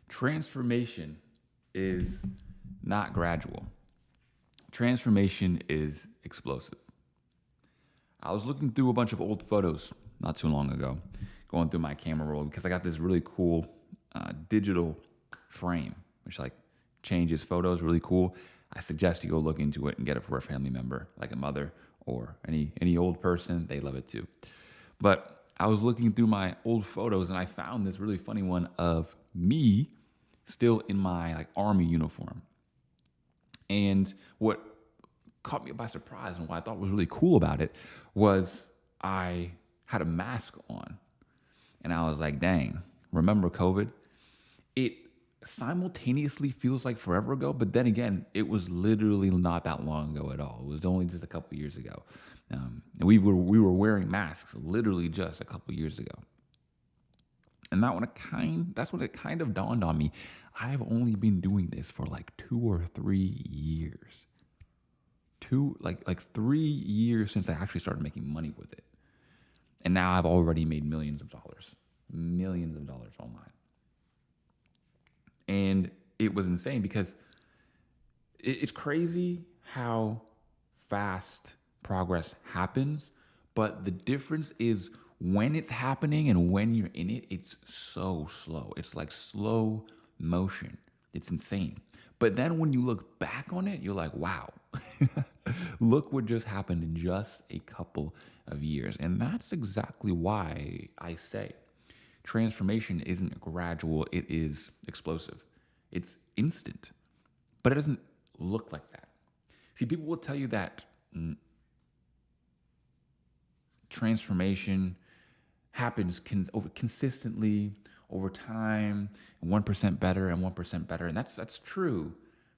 Transformation is not gradual. Transformation is explosive. I was looking through a bunch of old photos not too long ago, going through my camera roll because I got this really cool digital frame, which like changes photos really cool. I suggest you go look into it and get it for a family member, like a mother or any old person. They love it too. But I was looking through my old photos and I found this really funny one of me still in my like army uniform. And what caught me by surprise and what I thought was really cool about it was I had a mask on. And I was like, dang, remember COVID? It simultaneously feels like forever ago, but then again, it was literally not that long ago at all. It was only just a couple years ago. And we were wearing masks literally just a couple years ago. And that's when it kind of dawned on me. I've only been doing this for like 2 or 3 years. Like 3 years since I actually started making money with it. And now I've already made millions of dollars online. And it was insane because it's crazy how fast progress happens, but the difference is when it's happening and when you're in it, it's so slow. It's like slow motion. It's insane. But then when you look back on it, you're like, wow, look what just happened in just a couple of years. And that's exactly why I say transformation isn't gradual, it is explosive. It's instant, but it doesn't look like that. See, people will tell you that transformation happens consistently over time, 1% better and 1% better. And that's true,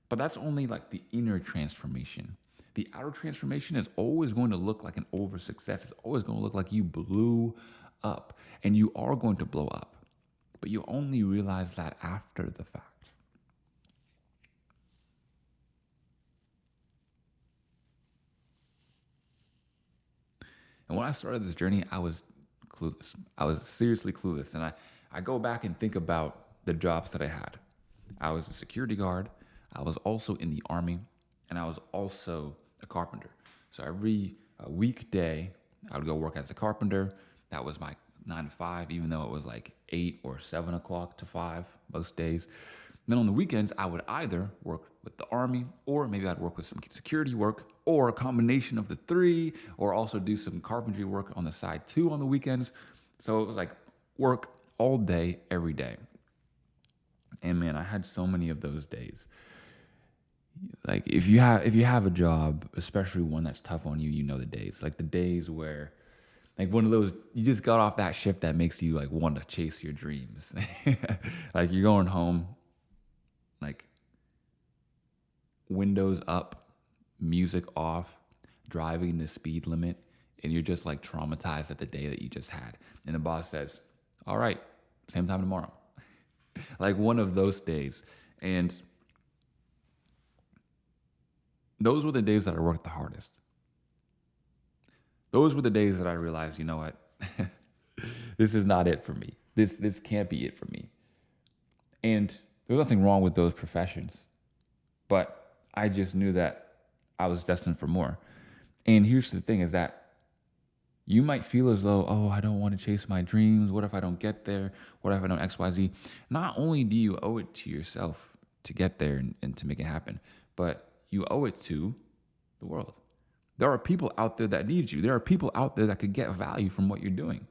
but that's only like the inner transformation. The outer transformation is always going to look like an over success. It's always going to look like you blew up, and you are going to blow up, but you only realize that after the fact. And when I started this journey, I was clueless. I was seriously clueless. And I go back and think about the jobs that I had. I was a security guard. I was also in the army, and I was also a carpenter. So every weekday, I would go work as a carpenter. That was my 9 to 5, even though it was like 8 or 7 o'clock to 5 most days. Then on the weekends, I would either work with the army, or maybe I'd work with some security work, or a combination of the three, or also do some carpentry work on the side too on the weekends. So it was like work all day, every day. And man, I had so many of those days. Like if you have a job, especially one that's tough on you, you know the days. Like the days where like one of those you just got off that shift that makes you like want to chase your dreams. Like you're going home, like windows up, music off, driving the speed limit, and you're just like traumatized at the day that you just had. And the boss says, all right, same time tomorrow. Like one of those days. And those were the days that I worked the hardest. Those were the days that I realized, you know what? This is not it for me. This can't be it for me. And there's nothing wrong with those professions. But I just knew that I was destined for more. And here's the thing is that you might feel as though, oh, I don't want to chase my dreams. What if I don't get there? What if I don't XYZ? Not only do you owe it to yourself to get there and to make it happen, but you owe it to the world. There are people out there that need you. There are people out there that could get value from what you're doing.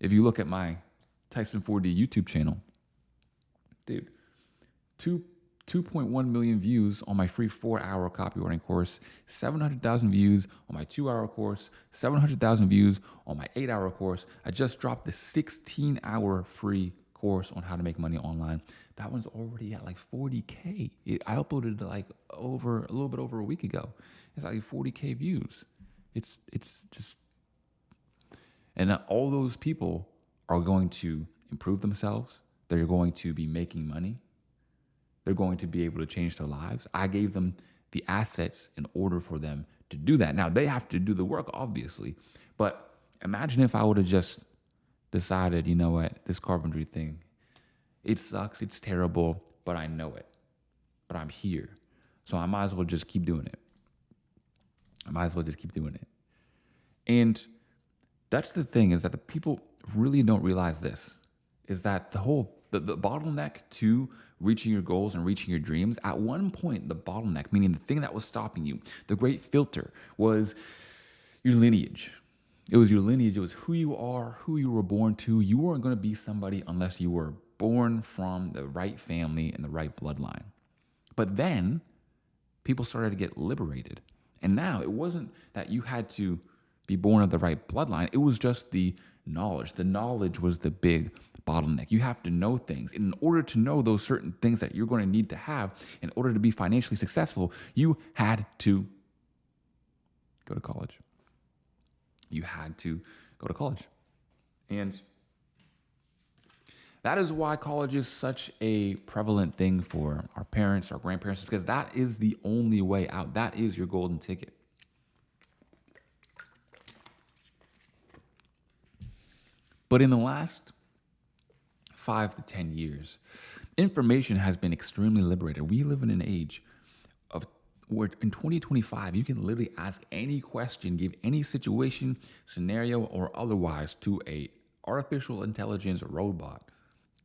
If you look at my Tyson 4D YouTube channel, dude, 2.1 million views on my free 4-hour copywriting course, 700,000 views on my 2-hour course, 700,000 views on my 8-hour course. I just dropped the 16-hour free course on how to make money online. That one's already at like 40K. I uploaded it like a little bit over a week ago. It's like 40K views. It's just, and all those people are going to improve themselves. They're going to be making money. They're going to be able to change their lives. I gave them the assets in order for them to do that. Now, they have to do the work, obviously. But imagine if I would have just decided, you know what, this carpentry thing, It sucks. It's terrible, but I know it. But I'm here. So I might as well just keep doing it. And that's the thing, is that the people really don't realize this, is that the bottleneck to reaching your goals and reaching your dreams, at one point, the bottleneck, meaning the thing that was stopping you, the great filter, was your lineage. It was your lineage. It was who you are, who you were born to. You weren't going to be somebody unless you were born from the right family and the right bloodline. But then people started to get liberated. And now it wasn't that you had to be born of the right bloodline. It was just the knowledge. The knowledge was the big bottleneck. You have to know things. In order to know those certain things that you're going to need to have in order to be financially successful, you had to go to college. And that is why college is such a prevalent thing for our parents, our grandparents, because that is the only way out. That is your golden ticket. But in the last 5 to 10 years, information has been extremely liberated. We live in an age of where in 2025, you can literally ask any question, give any situation, scenario, or otherwise to a artificial intelligence robot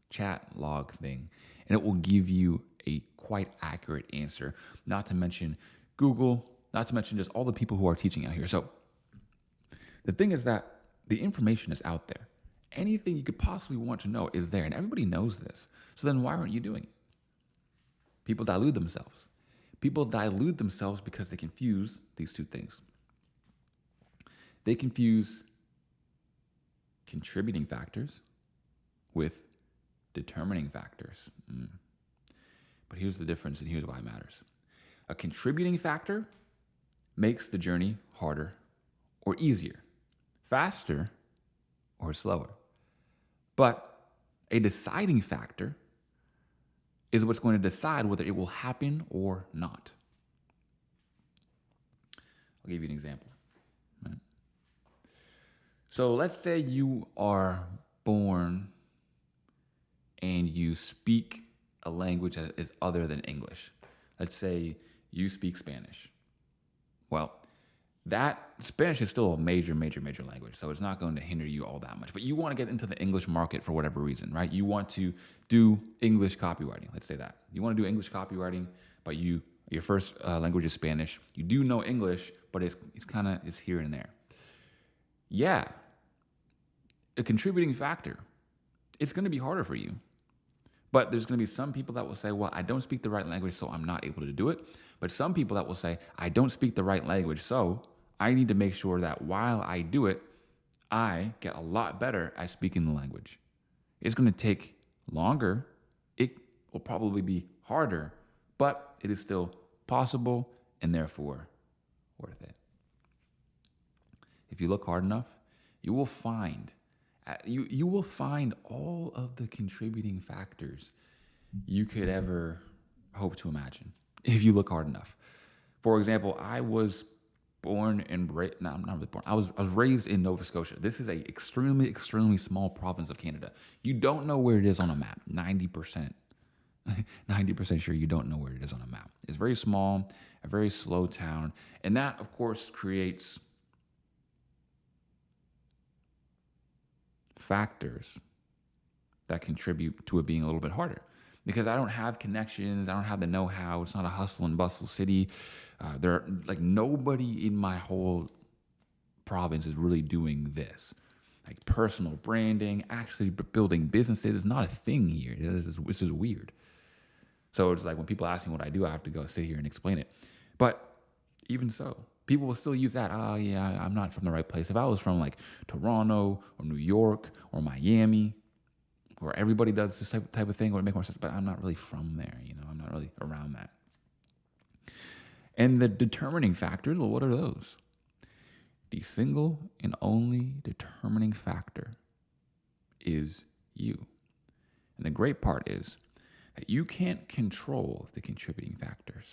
chat log thing, and it will give you a quite accurate answer. Not to mention Google, not to mention just all the people who are teaching out here. So the thing is that the information is out there. Anything you could possibly want to know is there, and everybody knows this. So then why aren't you doing it? People delude themselves. People delude themselves because they confuse these two things. They confuse contributing factors with determining factors. But here's the difference, and here's why it matters. A contributing factor makes the journey harder or easier, faster or slower. But a deciding factor is what's going to decide whether it will happen or not. I'll give you an example. Right? So let's say you are born and you speak a language that is other than English. Let's say you speak Spanish. Well, that Spanish is still a major language, so it's not going to hinder you all that much. But you want to get into the English market for whatever reason, right? You want to do English copywriting. Let's say that. You want to do English copywriting, but your first language is Spanish. You do know English, but it's here and there. Yeah, a contributing factor. It's going to be harder for you. But there's going to be some people that will say, well, I don't speak the right language, so I'm not able to do it. But some people that will say, I don't speak the right language, so I need to make sure that while I do it, I get a lot better at speaking the language. It's going to take longer. It will probably be harder, but it is still possible and therefore worth it. If you look hard enough, you will find all of the contributing factors you could ever hope to imagine if you look hard enough. For example, I was born and I was raised in Nova Scotia. This is a extremely small province of Canada. You don't know where it is on a map. 90% sure you don't know where it is on a map. It's very small, a very slow town, and that of course creates factors that contribute to it being a little bit harder, because I don't have connections, I don't have the know-how. It's not a hustle and bustle city. Nobody in my whole province is really doing this. Like personal branding, actually building businesses is not a thing here. This is weird. So it's like when people ask me what I do, I have to go sit here and explain it. But even so, people will still use that. Oh, yeah, I'm not from the right place. If I was from like Toronto or New York or Miami, where everybody does this type of thing, it would make more sense. But I'm not really from there. I'm not really around that. And the determining factors, well, what are those? The single and only determining factor is you. And the great part is that you can't control the contributing factors.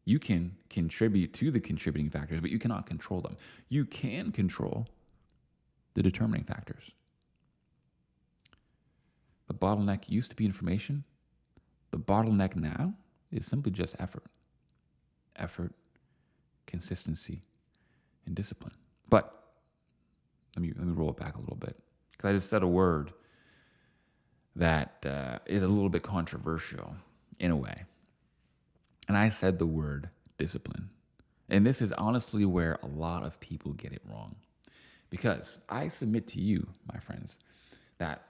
You can contribute to the contributing factors, but you cannot control them. You can control the determining factors. The bottleneck used to be information. The bottleneck now is simply just effort. Effort, consistency, and discipline. But let me roll it back a little bit, because I just said a word that is a little bit controversial in a way. And I said the word discipline. And this is honestly where a lot of people get it wrong. Because I submit to you, my friends, that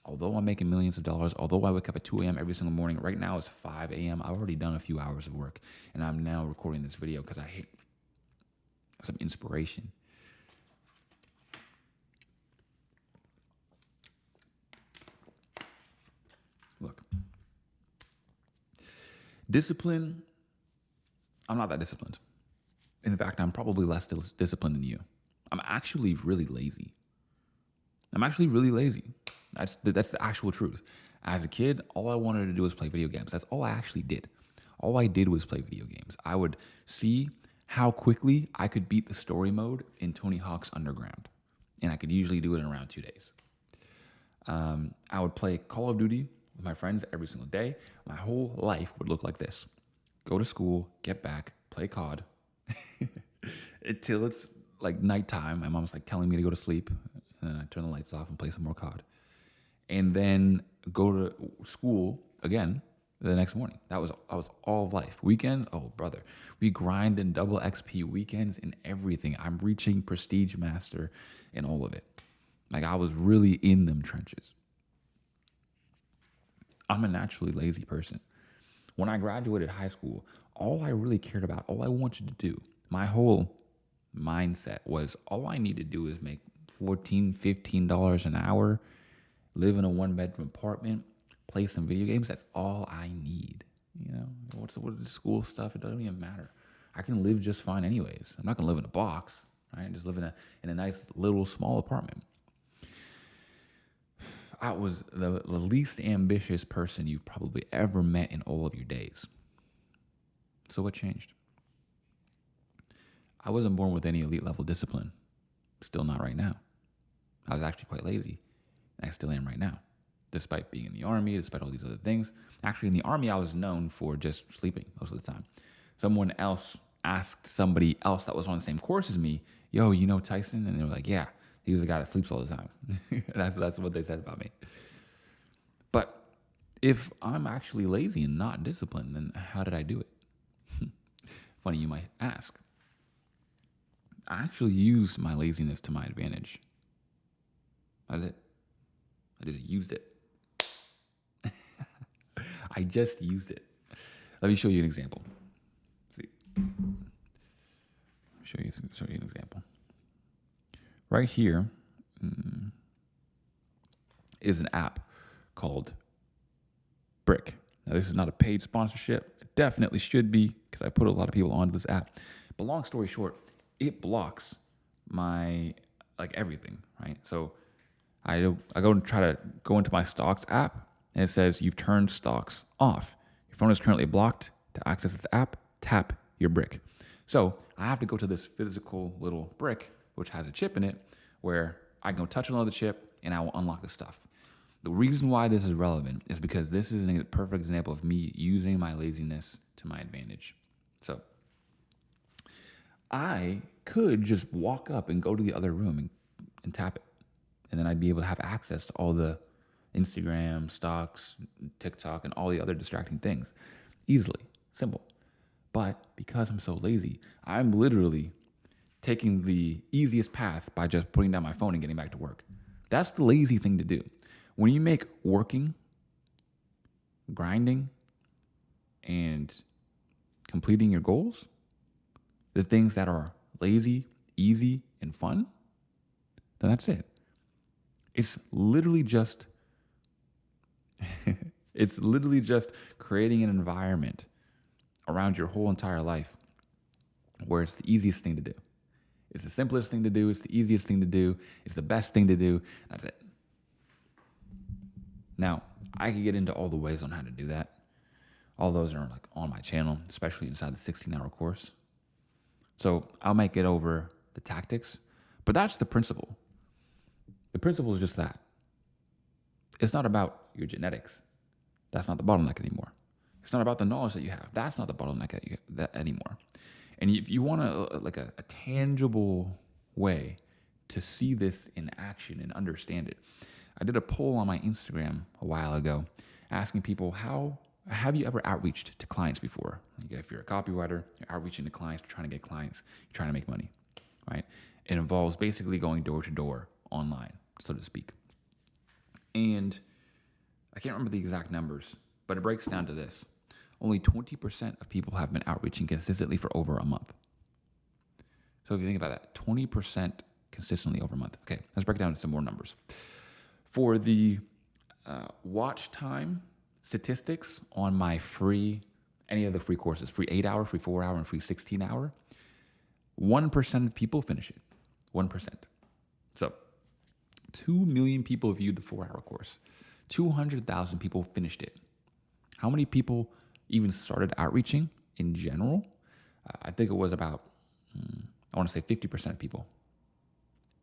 although I'm making millions of dollars, although I wake up at 2 a.m. every single morning, right now it's 5 a.m., I've already done a few hours of work. And I'm now recording this video because I hate some inspiration. Look, discipline, I'm not that disciplined. In fact, I'm probably less disciplined than you. I'm actually really lazy. That's the actual truth. As a kid, all I wanted to do was play video games. That's all I actually did. All I did was play video games. I would see how quickly I could beat the story mode in Tony Hawk's Underground. And I could usually do it in around 2 days. I would play Call of Duty with my friends every single day. My whole life would look like this. Go to school, get back, play COD, until it's like nighttime. My mom's like telling me to go to sleep, and then I turn the lights off and play some more COD, and then go to school again the next morning. That was all of life. Weekends, oh brother, we grind in double XP weekends and everything. I'm reaching Prestige Master and all of it. Like, I was really in them trenches. I'm a naturally lazy person. When I graduated high school, all I really cared about, all I wanted to do, my whole mindset was all I need to do is make $14, $15 an hour, live in a 1-bedroom apartment, play some video games. That's all I need. You know, what's the school stuff? It doesn't even matter. I can live just fine anyways. I'm not gonna live in a box, right? Just live in a nice little small apartment. I was the least ambitious person you've probably ever met in all of your days. So what changed? I wasn't born with any elite level discipline. Still not right now. I was actually quite lazy. And I still am right now. Despite being in the army, despite all these other things. Actually, in the army, I was known for just sleeping most of the time. Someone else asked somebody else that was on the same course as me, yo, you know Tyson? And they were like, yeah, he was the guy that sleeps all the time. That's what they said about me. But if I'm actually lazy and not disciplined, then how did I do it? Funny you might ask. I actually used my laziness to my advantage. That's it. I just used it. I just used it. Let me show you an example. See. Show you an example. Right here is an app called Brick. Now, this is not a paid sponsorship. It definitely should be, because I put a lot of people onto this app. But long story short, it blocks my, like, everything, right? So I go and try to go into my stocks app, and it says you've turned stocks off. Your phone is currently blocked. To access this app, tap your brick. So I have to go to this physical little brick, which has a chip in it, where I can go touch another chip and I will unlock the stuff. The reason why this is relevant is because this is a perfect example of me using my laziness to my advantage. So I could just walk up and go to the other room and tap it. And then I'd be able to have access to all the Instagram, stocks, TikTok, and all the other distracting things easily. Simple. But because I'm so lazy, I'm literally taking the easiest path by just putting down my phone and getting back to work. That's the lazy thing to do. When you make working, grinding, and completing your goals the things that are lazy, easy, and fun, then that's it. It's literally just creating an environment around your whole entire life where it's the easiest thing to do. It's the simplest thing to do. It's the easiest thing to do. It's the best thing to do. That's it. Now, I could get into all the ways on how to do that. All those are like on my channel, especially inside the 16-hour course. So I might get over the tactics, but that's the principle. The principle is just that. It's not about your genetics. That's not the bottleneck anymore. It's not about the knowledge that you have. That's not the bottleneck anymore. And if you want a tangible way to see this in action and understand it, I did a poll on my Instagram a while ago asking people, how have you ever outreached to clients before? Like if you're a copywriter, you're outreaching to clients, you're trying to get clients, you're trying to make money, right? It involves basically going door to door online, so to speak. And I can't remember the exact numbers, but it breaks down to this. Only 20% of people have been outreaching consistently for over a month. So if you think about that, 20% consistently over a month. Okay, let's break down some more numbers. For the watch time statistics on my any of the free courses, free 8-hour, free 4-hour, and free 16-hour, 1% of people finish it. 1%. So 2 million people viewed the 4-hour course. 200,000 people finished it. How many people even started outreaching in general? I think it was about, I want to say 50% of people.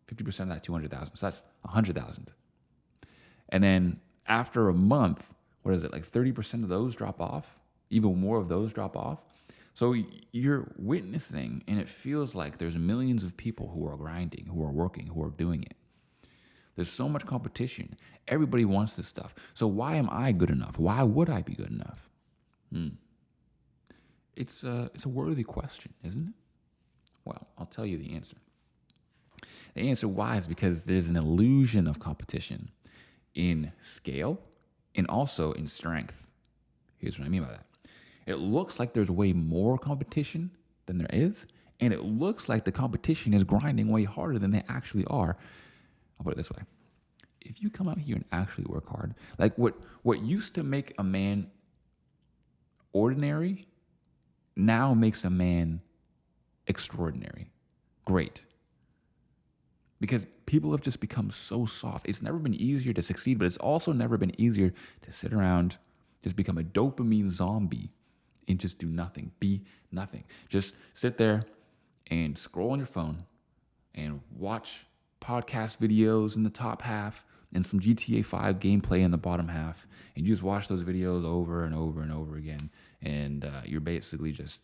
50% of that 200,000. So that's 100,000. And then after a month, what is it, like 30% of those drop off? Even more of those drop off? So you're witnessing, and it feels like there's millions of people who are grinding, who are working, who are doing it. There's so much competition. Everybody wants this stuff. So why am I good enough? Why would I be good enough? It's a worthy question, isn't it? Well, I'll tell you the answer. The answer why is because there's an illusion of competition in scale and also in strength. Here's what I mean by that. It looks like there's way more competition than there is, and it looks like the competition is grinding way harder than they actually are. I'll put it this way. If you come out here and actually work hard, like what used to make a man ordinary now makes a man extraordinary, great. Because people have just become so soft. It's never been easier to succeed, but it's also never been easier to sit around, just become a dopamine zombie and just do nothing, be nothing. Just sit there and scroll on your phone and watch podcast videos in the top half and some GTA 5 gameplay in the bottom half. And you just watch those videos over and over and over again. And you're basically just,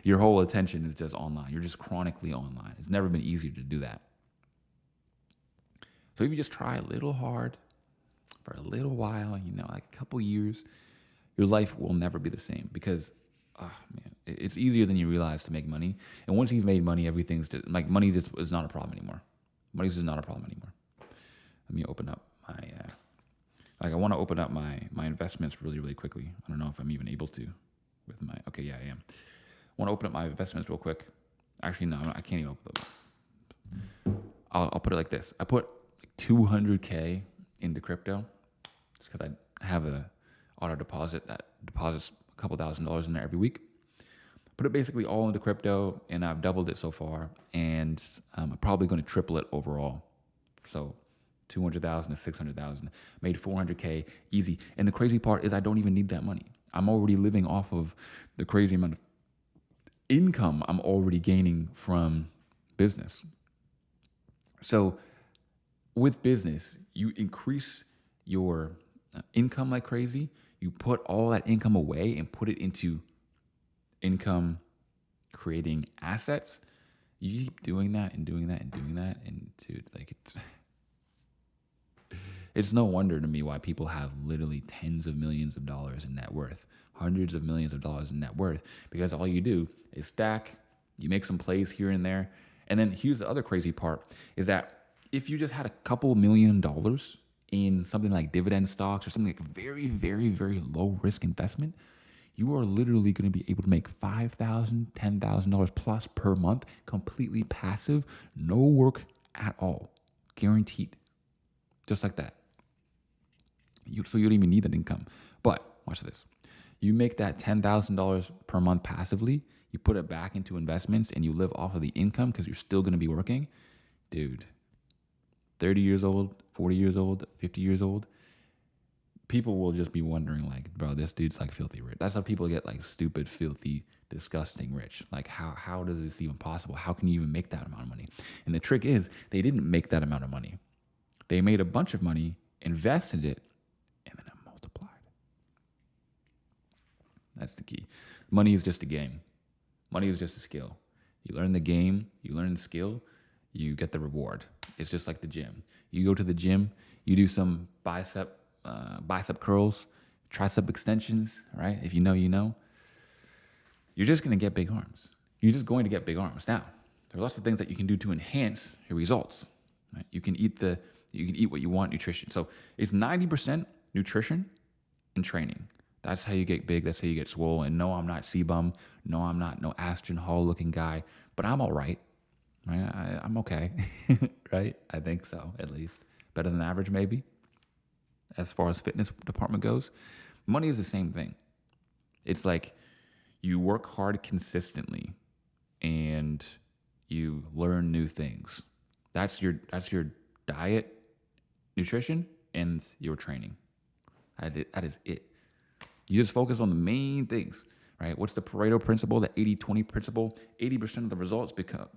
your whole attention is just online. You're just chronically online. It's never been easier to do that. So if you just try a little hard for a little while, like a couple years, your life will never be the same because, it's easier than you realize to make money. And once you've made money, everything's just, like money just is not a problem anymore. Money's just not a problem anymore. Let me open up I want to open up my investments really, really quickly. I don't know if I'm even able to with okay, yeah, I am. I want to open up my investments real quick. Actually, no, I can't even open them. I'll put it like this. I put $200K into crypto just because I have a auto deposit that deposits a couple $1,000s in there every week. Put it basically all into crypto, and I've doubled it so far, and I'm probably going to triple it overall. So 200,000 to 600,000, made 400K easy. And the crazy part is I don't even need that money. I'm already living off of the crazy amount of income I'm already gaining from business. So with business, you increase your income like crazy. You put all that income away and put it into income creating assets. You keep doing that and doing that and doing that. And dude, like it's no wonder to me why people have literally tens of millions of dollars in net worth, hundreds of millions of dollars in net worth, because all you do is stack, you make some plays here and there. And then here's the other crazy part is that if you just had a couple $1 million in something like dividend stocks or something like very, very, very low risk investment, you are literally going to be able to make $5,000, $10,000 plus per month, completely passive, no work at all, guaranteed, just like that. So you don't even need that income. But watch this. You make that $10,000 per month passively, you put it back into investments, and you live off of the income because you're still going to be working. Dude, 30 years old, 40 years old, 50 years old, people will just be wondering, like, bro, this dude's like filthy rich. That's how people get like stupid, filthy, disgusting rich. Like, how does this even possible? How can you even make that amount of money? And the trick is, they didn't make that amount of money. They made a bunch of money, invested it, and then a That's the key. Money is just a game. Money is just a skill. You learn the game, you learn the skill, you get the reward. It's just like the gym. You go to the gym, you do some bicep curls, tricep extensions, right? If you know, you know. You're just going to get big arms. You're just going to get big arms. Now, there are lots of things that you can do to enhance your results. Right? You can eat what you want, nutrition. So it's 90% nutrition and training. That's how you get big. That's how you get swole. And no, I'm not C-bum. No, I'm not no Ashton Hall looking guy. But I'm all right. Right? I'm okay. Right? I think so, at least. Better than average, maybe. As far as fitness department goes. Money is the same thing. It's like you work hard consistently and you learn new things. That's your diet, nutrition, and your training. That is it. You just focus on the main things, right? What's the Pareto principle, the 80-20 principle? 80% of the results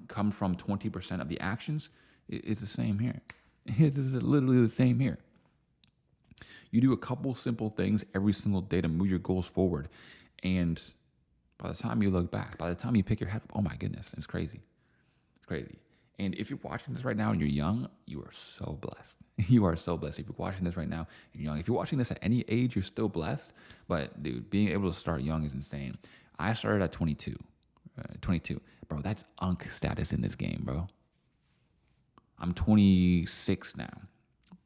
come from 20% of the actions. It's the same here. It is literally the same here. You do a couple simple things every single day to move your goals forward. And by the time you look back, by the time you pick your head up, oh my goodness, it's crazy. It's crazy. And if you're watching this right now and you're young, you are so blessed. You are so blessed. If you're watching this right now and you're young, if you're watching this at any age, you're still blessed. But dude, being able to start young is insane. I started at 22. 22. Bro, that's unk status in this game, bro. I'm 26 now.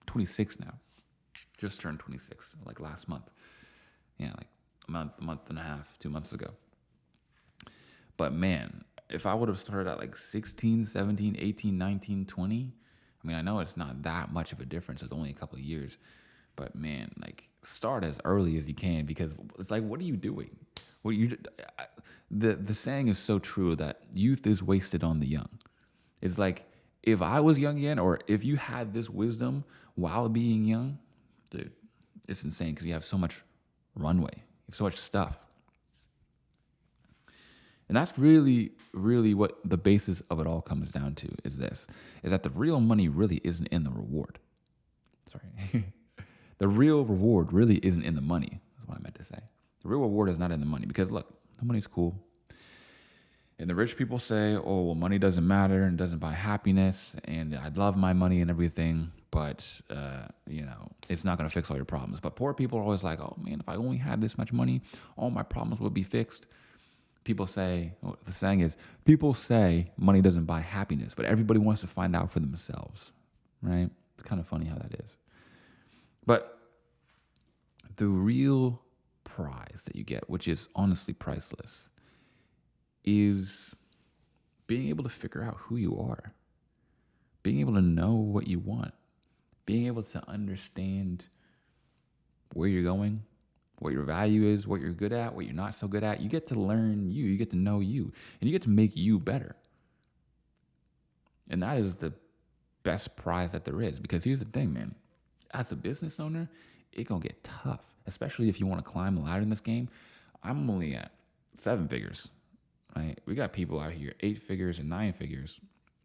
26 now. Just turned 26, like last month. Yeah, like a month and a half, 2 months ago. But man, if I would have started at like 16, 17, 18, 19, 20, I mean, I know it's not that much of a difference. It's only a couple of years. But man, like start as early as you can because it's like, what are you doing? The saying is so true that youth is wasted on the young. It's like if I was young again or if you had this wisdom while being young, dude, it's insane because you have so much runway. You have so much stuff. And that's really, really what the basis of it all comes down to is that the real money really isn't in the reward. Sorry. The real reward really isn't in the money, is what I meant to say. The real reward is not in the money because, look, the money's cool. And the rich people say, oh, well, money doesn't matter and doesn't buy happiness. And I'd love my money and everything, but, it's not going to fix all your problems. But poor people are always like, oh, man, if I only had this much money, all my problems would be fixed. People say, the saying is, people say money doesn't buy happiness, but everybody wants to find out for themselves, right? It's kind of funny how that is. But the real prize that you get, which is honestly priceless, is being able to figure out who you are, being able to know what you want, being able to understand where you're going, what your value is, what you're good at, what you're not so good at. You get to learn you get to know you, and you get to make you better. And that is the best prize that there is. Because here's the thing, man. As a business owner, it's going to get tough, especially if you want to climb the ladder in this game. I'm only at 7 figures, right? We got people out here 8 figures and 9 figures,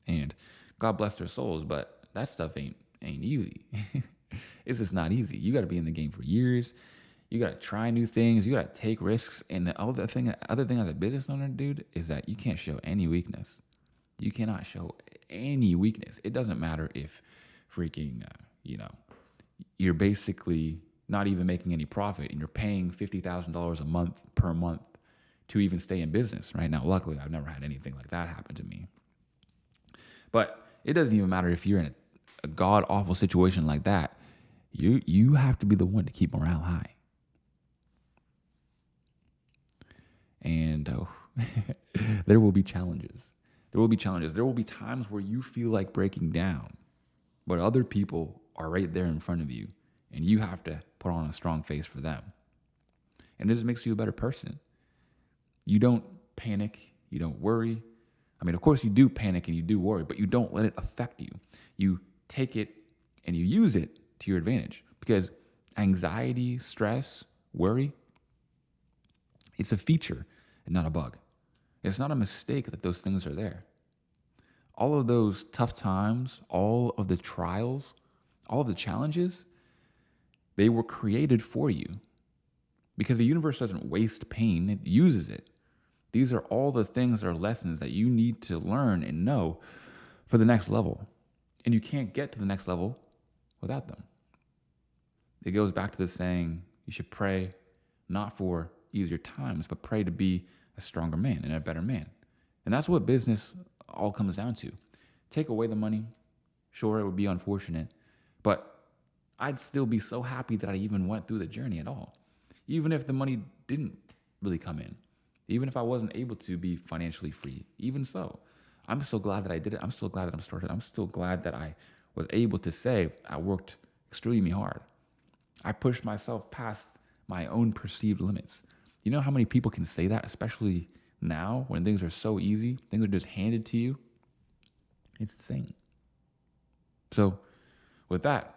and God bless their souls, but that stuff ain't easy. It's just not easy. You got to be in the game for years. You got to try new things. You got to take risks. And the other thing as a business owner, dude, is that you can't show any weakness. You cannot show any weakness. It doesn't matter if freaking, you're basically not even making any profit and you're paying $50,000 a month per month to even stay in business right now. Luckily, I've never had anything like that happen to me. But it doesn't even matter if you're in a god-awful situation like that. You have to be the one to keep morale high. And there will be challenges. There will be challenges. There will be times where you feel like breaking down, but other people are right there in front of you, and you have to put on a strong face for them. And it just makes you a better person. You don't panic. You don't worry. I mean, of course, you do panic and you do worry, but you don't let it affect you. You take it and you use it to your advantage because anxiety, stress, worry, it's a feature and not a bug. It's not a mistake that those things are there. All of those tough times, all of the trials, all of the challenges, they were created for you. because the universe doesn't waste pain, it uses it. These are all the things that are lessons that you need to learn and know for the next level. And you can't get to the next level without them. It goes back to the saying, you should pray not for easier times, but pray to be a stronger man and a better man. And that's what business all comes down to. Take away the money, sure, it would be unfortunate, but I'd still be so happy that I even went through the journey at all. Even if the money didn't really come in, even if I wasn't able to be financially free, even so, I'm so glad that I did it. I'm still glad that I'm started. I'm still glad that I was able to say I worked extremely hard. I pushed myself past my own perceived limits. You know how many people can say that, especially now when things are so easy, things are just handed to you? It's insane. So, with that,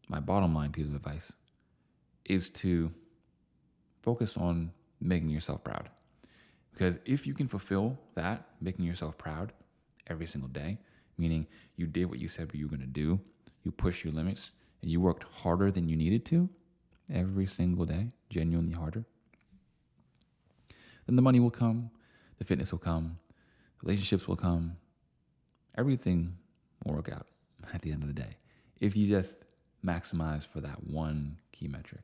my bottom line piece of advice is to focus on making yourself proud. Because if you can fulfill that, making yourself proud every single day, meaning you did what you said you were going to do, you pushed your limits, and you worked harder than you needed to every single day, genuinely harder, then the money will come, the fitness will come, relationships will come, everything will work out at the end of the day. If you just maximize for that one key metric.